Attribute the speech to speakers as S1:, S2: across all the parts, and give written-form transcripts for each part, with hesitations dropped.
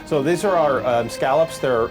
S1: So these are our scallops. They're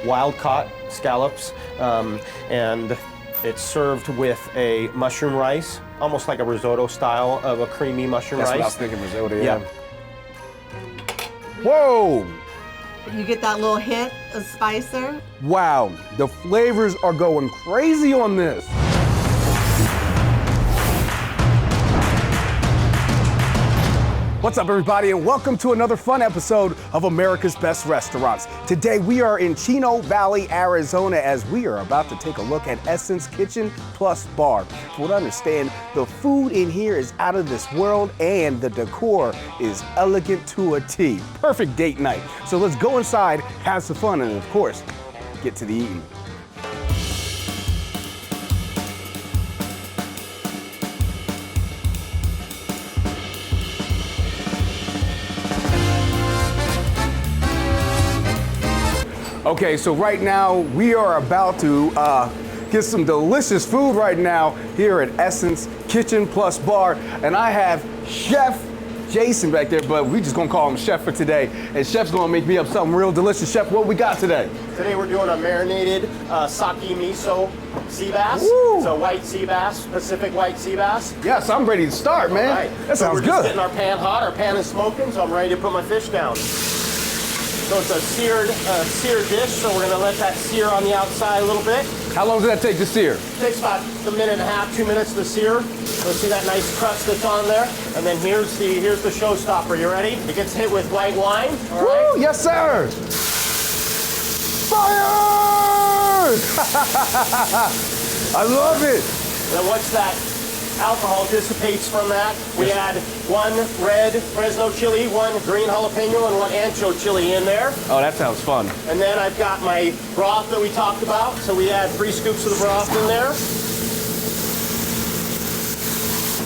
S1: wild-caught scallops, and it's served with a mushroom rice, almost like a risotto style of a creamy mushroom rice.
S2: That's what I was thinking, risotto, yeah.
S1: Yeah.
S2: Whoa!
S3: You get that little hint of spicer.
S2: Wow, the flavors are going crazy on this. What's up, everybody, and welcome to another fun episode of America's Best Restaurants. Today we are in Chino Valley, Arizona, as we are about to take a look at Essence Kitchen Plus Bar. For what I understand, the food in here is out of this world and the decor is elegant to a T. Perfect date night. So let's go inside, have some fun, and of course, get to the eating. Okay, so right now we are about to get some delicious food right now here at Essence Kitchen Plus Bar, and I have Chef Jason back there, but we just gonna call him Chef for today, and Chef's gonna make me up something real delicious. Chef, what we got today?
S1: Today we're doing a marinated sake miso sea bass.
S2: Woo.
S1: It's a white sea bass, Pacific white sea bass.
S2: Yes, I'm ready to start, man.
S1: All right.
S2: That
S1: so
S2: sounds
S1: we're just
S2: good.
S1: getting our pan hot. Our pan is smoking, so I'm ready to put my fish down. So it's a seared dish, so we're gonna let that sear on the outside a little bit.
S2: How long does that take to sear?
S1: It takes about a minute and a half, 2 minutes to sear. So see that nice crust that's on there? And then here's the showstopper. You ready? It gets hit with white wine. All right?
S2: Woo, yes, sir. Fire! I love it.
S1: Then once that alcohol dissipates from that, we add one red Fresno chili, one green jalapeno, and one ancho chili in there.
S2: Oh, that sounds fun.
S1: And then I've got my broth that we talked about, so we add 3 scoops of the broth in there.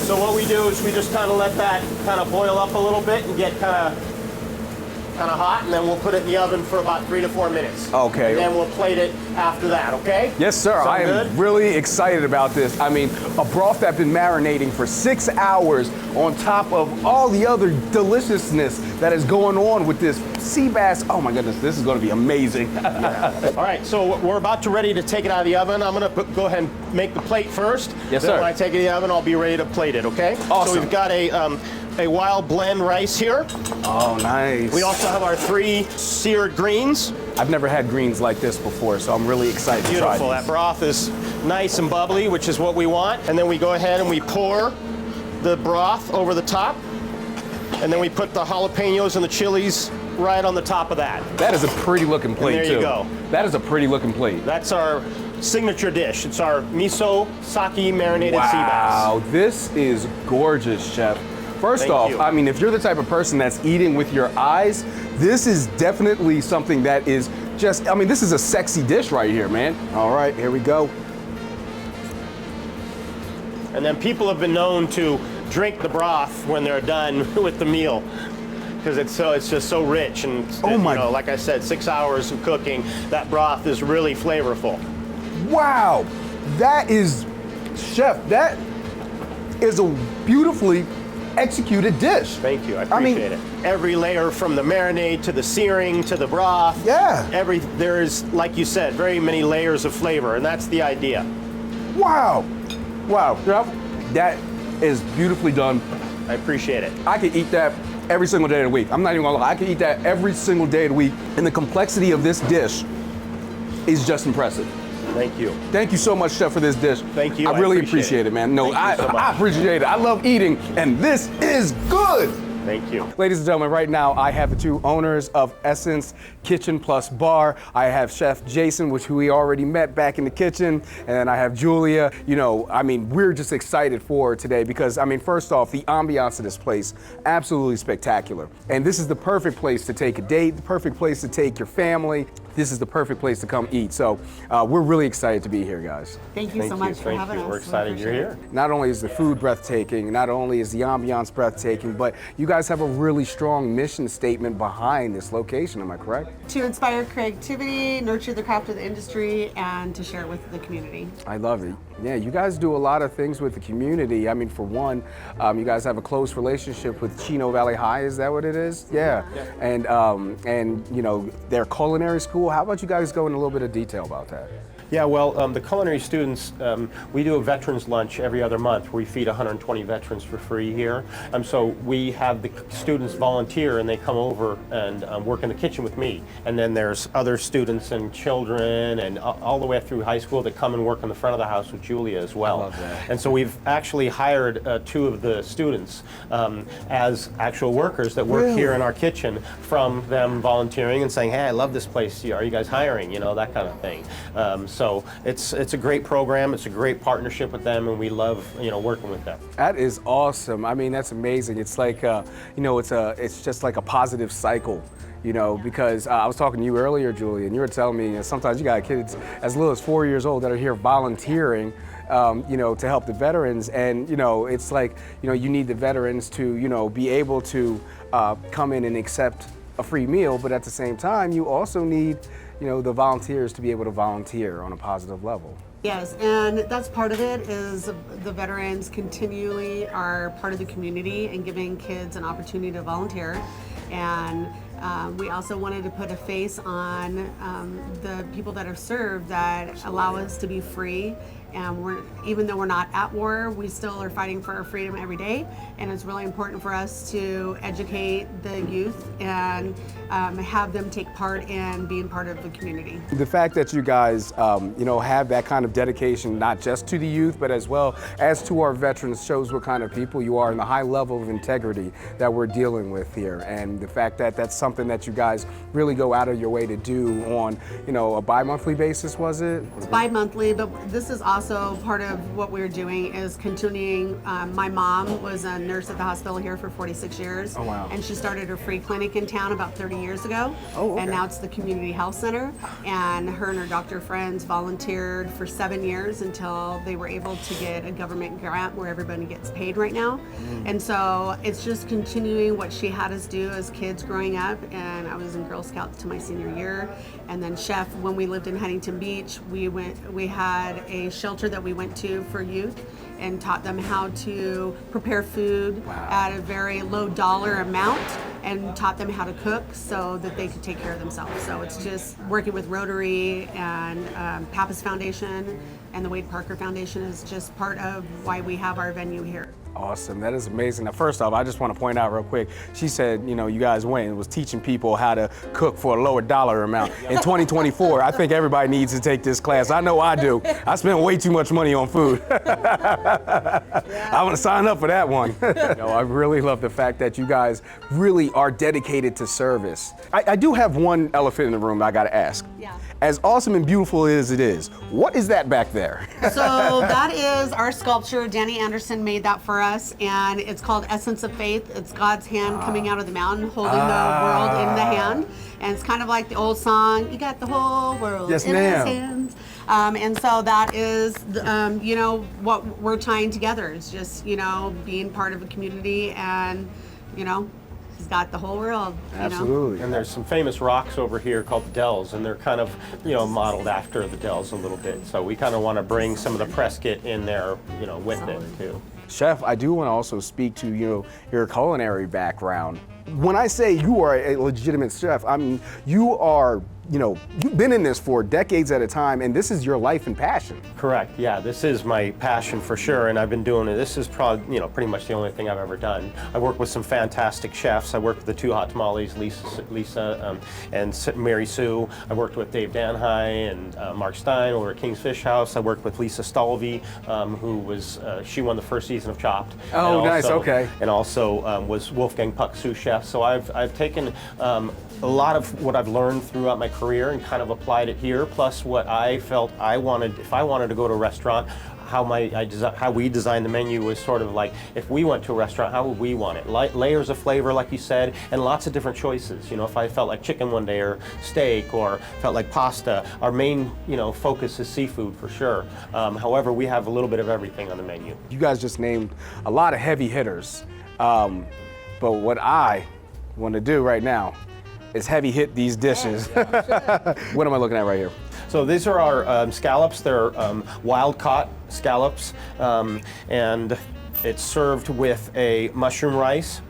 S1: So what we do is we just kind of let that kind of boil up a little bit and get kind of hot, and then we'll put it in the oven for about 3 to 4 minutes.
S2: Okay.
S1: And then we'll plate it after that, okay?
S2: Yes, sir.
S1: Sound
S2: I am
S1: good?
S2: really excited about this. I mean, a broth that's been marinating for 6 hours on top of all the other deliciousness that is going on with this sea bass. Oh my goodness, this is going to be amazing.
S1: Yeah. All right, so we're about to ready to take it out of the oven. I'm going to go ahead and make the plate first.
S2: Yes,
S1: then
S2: sir.
S1: When I take it in the oven, I'll be ready to plate it, okay?
S2: Awesome.
S1: So we've got a wild blend rice here.
S2: Oh, nice.
S1: We also have our 3 seared greens.
S2: I've never had greens like this before, so I'm really excited to try
S1: Beautiful.
S2: these.
S1: That broth is nice and bubbly, which is what we want. And then we go ahead and we pour the broth over the top. And then we put the jalapenos and the chilies right on the top of that.
S2: That is a pretty looking plate,
S1: there
S2: too.
S1: you go.
S2: That is a pretty looking plate.
S1: That's our signature dish. It's our miso sake marinated sea bass.
S2: Wow, this is gorgeous, Chef. First
S1: Thank
S2: off,
S1: you.
S2: I mean, if you're the type of person that's eating with your eyes, this is definitely something that is just, I mean, this is a sexy dish right here, man. All right, here we go.
S1: And then people have been known to drink the broth when they're done with the meal, because it's just so rich, and
S2: Oh my-
S1: you know, like I said, 6 hours of cooking, that broth is really flavorful.
S2: Wow, that is, Chef, that is a beautifully executed dish.
S1: Thank you, I
S2: mean-
S1: appreciate it. Every layer, from the marinade to the searing to the broth,
S2: Yeah.
S1: there is, like you said, very many layers of flavor, and that's the idea.
S2: Wow, wow, Chef, that is beautifully done.
S1: I appreciate it.
S2: I could eat that every single day of the week. I'm not even gonna lie, I could eat that every single day of the week. And the complexity of this dish is just impressive.
S1: Thank you.
S2: Thank you so much, Chef, for this dish.
S1: Thank you.
S2: I really appreciate it, man. No,
S1: Thank you so much.
S2: I appreciate it. I love eating, and this is good.
S1: Thank you.
S2: Ladies and gentlemen, right now I have the 2 owners of Essence Kitchen Plus Bar. I have Chef Jason, which we already met back in the kitchen, and I have Julia. You know, I mean, we're just excited for today because, I mean, first off, the ambiance of this place, absolutely spectacular. And this is the perfect place to take a date, the perfect place to take your family. this is the perfect place to come eat. So we're really excited to be here, guys.
S3: Thank you so much for having us.
S1: We're excited you're here.
S2: Not only is the food breathtaking, not only is the ambiance breathtaking, but you guys have a really strong mission statement behind this location, am I correct?
S3: To inspire creativity, nurture the craft of the industry, and to share it with the community.
S2: I love it. Yeah, you guys do a lot of things with the community. I mean, for one, you guys have a close relationship with Chino Valley High, is that what it is? Yeah. And you know, their culinary school. How about you guys go in a little bit of detail about that?
S1: Yeah, well, the culinary students, we do a veterans lunch every other month where we feed 120 veterans for free here. So we have the students volunteer and they come over and work in the kitchen with me. And then there's other students and children and all the way through high school that come and work in the front of the house with Julia as well.
S2: I love that.
S1: And so we've actually hired 2 of the students as actual workers that work here in our kitchen, from them volunteering and saying, hey, I love this place, are you guys hiring? You know, that kind of thing. So it's a great program, it's a great partnership with them, and we love, you know, working with them.
S2: That is awesome. I mean, that's amazing. It's like, you know, it's just like a positive cycle, you know, because I was talking to you earlier, Julie, and you were telling me, you know, sometimes you got kids as little as 4 years old that are here volunteering, you know, to help the veterans. And, you know, it's like, you know, you need the veterans to, you know, be able to come in and accept a free meal, but at the same time, you also need, you know, the volunteers to be able to volunteer on a positive level.
S3: Yes, and that's part of it, is the veterans continually are part of the community and giving kids an opportunity to volunteer. And we also wanted to put a face on the people that are served that allow us to be free. And even though we're not at war, we still are fighting for our freedom every day. And it's really important for us to educate the youth and have them take part in being part of the community.
S2: The fact that you guys, you know, have that kind of dedication, not just to the youth, but as well as to our veterans, shows what kind of people you are and the high level of integrity that we're dealing with here. And the fact that that's something that you guys really go out of your way to do on, you know, a bi-monthly basis, was it?
S3: It's bi-monthly, but this is also part of what we're doing is continuing. My mom was a nurse at the hospital here for 46 years.
S2: Oh, wow.
S3: And she started her free clinic in town about 30 years ago.
S2: Oh, okay.
S3: And now it's the community health center. And her and her doctor friends volunteered for 7 years until they were able to get a government grant where everybody gets paid right now. And so it's just continuing what she had us do as kids growing up. And I was in Girl Scouts to my senior year. And then Chef, when we lived in Huntington Beach, we had a shelter that we went to for youth and taught them how to prepare food at a very low dollar amount, and taught them how to cook so that they could take care of themselves. So it's just working with Rotary and Pappas Foundation and the Wade Parker Foundation is just part of why we have our venue here.
S2: Awesome, that is amazing. Now, first off, I just want to point out real quick, she said, you know, you guys went and was teaching people how to cook for a lower dollar amount. In 2024, I think everybody needs to take this class. I know I do. I spend way too much money on food. I want to sign up for that one. You know, I really love the fact that you guys really are dedicated to service. I do have one elephant in the room I got to ask.
S3: Yeah.
S2: As awesome and beautiful as it is, what is that back there?
S3: So that is our sculpture. Danny Anderson made that for us, and it's called Essence of Faith. It's God's hand coming out of the mountain, holding the world in the hand. And it's kind of like the old song, you got the whole world in his hands. And so that is, you know, what we're tying together. It's just, you know, being part of a community, and, you know, he's got the whole world.
S2: Absolutely.
S3: You know?
S1: And there's some famous rocks over here called the Dells, and they're kind of, you know, modeled after the Dells a little bit. So we kind of want to bring some of the Prescott in there, you know, with it too.
S2: Chef, I do want to also speak to, you know, your culinary background. When I say you are a legitimate chef, I mean, you are, you know, you've been in this for decades at a time, and this is your life and passion.
S1: Correct. Yeah, this is my passion for sure, and I've been doing it. This is probably, you know, pretty much the only thing I've ever done. I work with some fantastic chefs. I worked with the two Hot Tamales, Lisa and Mary Sue. I worked with Dave Danhai and Mark Stein over at King's Fish House. I worked with Lisa Stalvey, who was, she won the first season of Chopped.
S2: Oh,
S1: and
S2: nice,
S1: also,
S2: okay.
S1: And also was Wolfgang Puck sous chef. So I've taken a lot of what I've learned throughout my career and kind of applied it here, plus what I felt I wanted, if I wanted to go to a restaurant, how we designed the menu was sort of like, if we went to a restaurant, how would we want it? Layers of flavor, like you said, and lots of different choices. You know, if I felt like chicken one day or steak or felt like pasta, our main, focus is seafood for sure. However, we have a little bit of everything on the menu.
S2: You guys just named a lot of heavy hitters, but what I want to do right now is heavy hit these dishes. What am I looking at right here?
S1: So these are our scallops. They're wild-caught scallops, and it's served with a mushroom rice,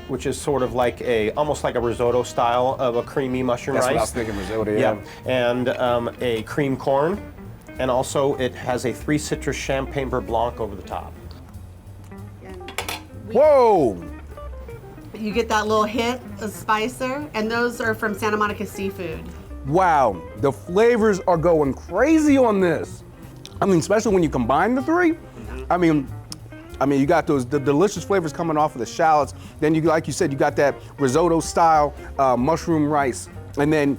S1: which is sort of like almost like a risotto style of a creamy mushroom rice.
S2: That's what I was thinking, risotto, yeah.
S1: And a cream corn, and also it has a 3 citrus champagne beurre blanc over the top.
S2: Whoa!
S3: You get that little hit of spice there, and those are from Santa Monica Seafood.
S2: Wow, the flavors are going crazy on this. I mean, especially when you combine the three. I mean, you got the delicious flavors coming off of the shallots. Then like you said, you got that risotto style mushroom rice, and then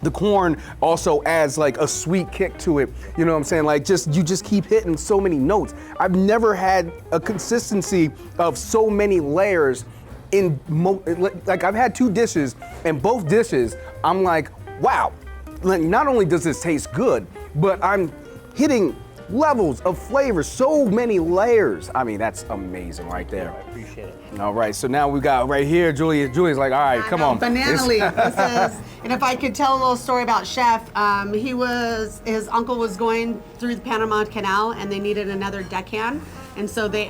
S2: the corn also adds like a sweet kick to it. You know what I'm saying? Like you just keep hitting so many notes. I've never had a consistency of so many layers like I've had 2 dishes, and both dishes, I'm like, wow, like, not only does this taste good, but I'm hitting levels of flavor, so many layers. I mean, that's amazing right there.
S1: I appreciate it.
S2: All right, so now we got right here, Julia's like, all right, come on.
S3: Banana leaf. And if I could tell a little story about Chef, his uncle was going through the Panama Canal and they needed another deckhand. And so he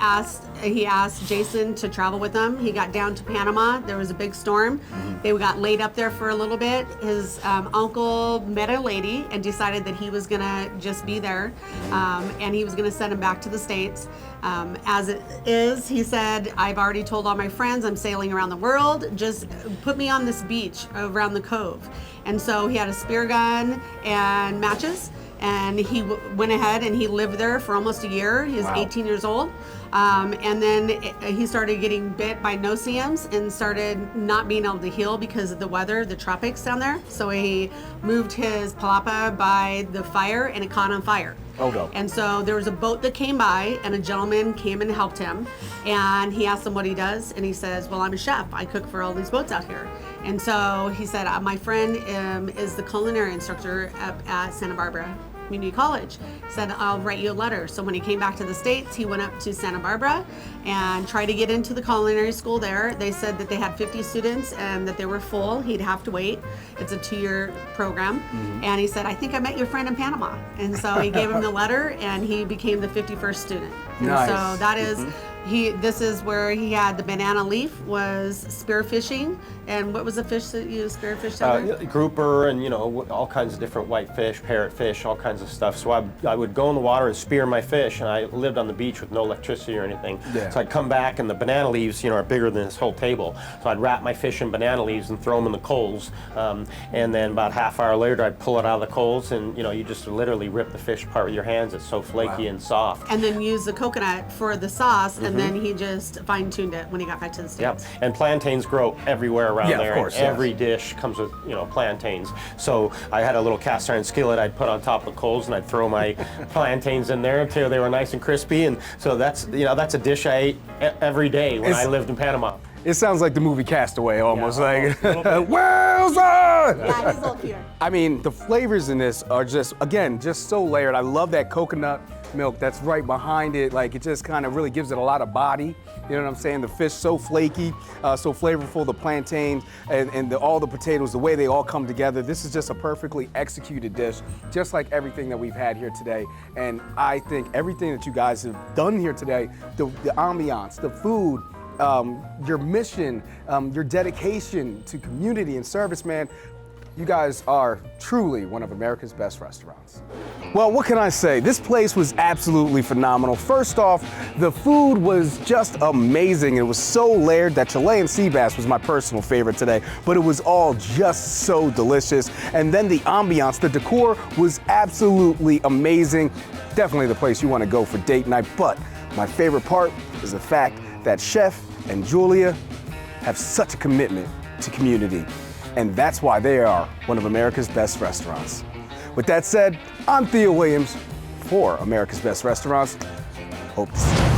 S3: asked Jason to travel with them. He got down to Panama. There was a big storm. They got laid up there for a little bit. His uncle met a lady and decided that he was gonna just be there, and he was gonna send him back to the States. As it is, he said, I've already told all my friends I'm sailing around the world. Just put me on this beach around the cove. And so he had a spear gun and matches. And he went ahead and he lived there for almost a year. He was 18 years old. And then he started getting bit by no-see-ums and started not being able to heal because of the weather, the tropics down there. So he moved his palapa by the fire and it caught on fire.
S2: Oh, no.
S3: And so there was a boat that came by and a gentleman came and helped him. And he asked him what he does. And he says, well, I'm a chef. I cook for all these boats out here. And so he said, my friend is the culinary instructor at Santa Barbara Community College. He said, I'll write you a letter. So when he came back to the States, he went up to Santa Barbara and tried to get into the culinary school there. They said that they had 50 students and that they were full. He'd have to wait. It's a 2-year program. And he said, I think I met your friend in Panama. And so he gave him the letter and he became the 51st student. And
S2: nice.
S3: So that is, this is where he had the banana leaf, was spearfishing. And what was the fish that you spearfished down there?
S1: Grouper and, all kinds of different whitefish, parrotfish, all kinds of stuff. So I would go in the water and spear my fish, and I lived on the beach with no electricity or anything.
S2: Yeah.
S1: So I'd come back and the banana leaves, are bigger than this whole table. So I'd wrap my fish in banana leaves and throw them in the coals. And then about half hour later, I'd pull it out of the coals and, you just literally rip the fish apart with your hands. It's so flaky and soft.
S3: And then use the coconut for the sauce, and then he just fine-tuned it when he got back to the States.
S1: Yeah, and plantains grow everywhere around there.
S2: Of course,
S1: and every dish comes with, plantains. So I had a little cast iron skillet I'd put on top of the coals, and I'd throw my plantains in there until they were nice and crispy. And so that's a dish I ate every day when I lived in Panama.
S2: It sounds like the movie Castaway almost, like, Wilson!
S3: Yeah, he's a little cuter.
S2: I mean, the flavors in this are just so layered. I love that coconut milk that's right behind it. Like, it just kind of really gives it a lot of body. You know what I'm saying? The fish so flaky, so flavorful, the plantains and all the potatoes, the way they all come together. This is just a perfectly executed dish, just like everything that we've had here today. And I think everything that you guys have done here today, the ambiance, the food, your mission, your dedication to community and service, man, you guys are truly one of America's best restaurants. Well, what can I say? This place was absolutely phenomenal. First off, the food was just amazing. It was so layered. That Chilean sea bass was my personal favorite today, but it was all just so delicious. And then the ambiance, the decor was absolutely amazing. Definitely the place you want to go for date night. But my favorite part is the fact that Chef and Julia have such a commitment to community. And that's why they are one of America's best restaurants. With that said, I'm Theo Williams for America's Best Restaurants. Hope to see you.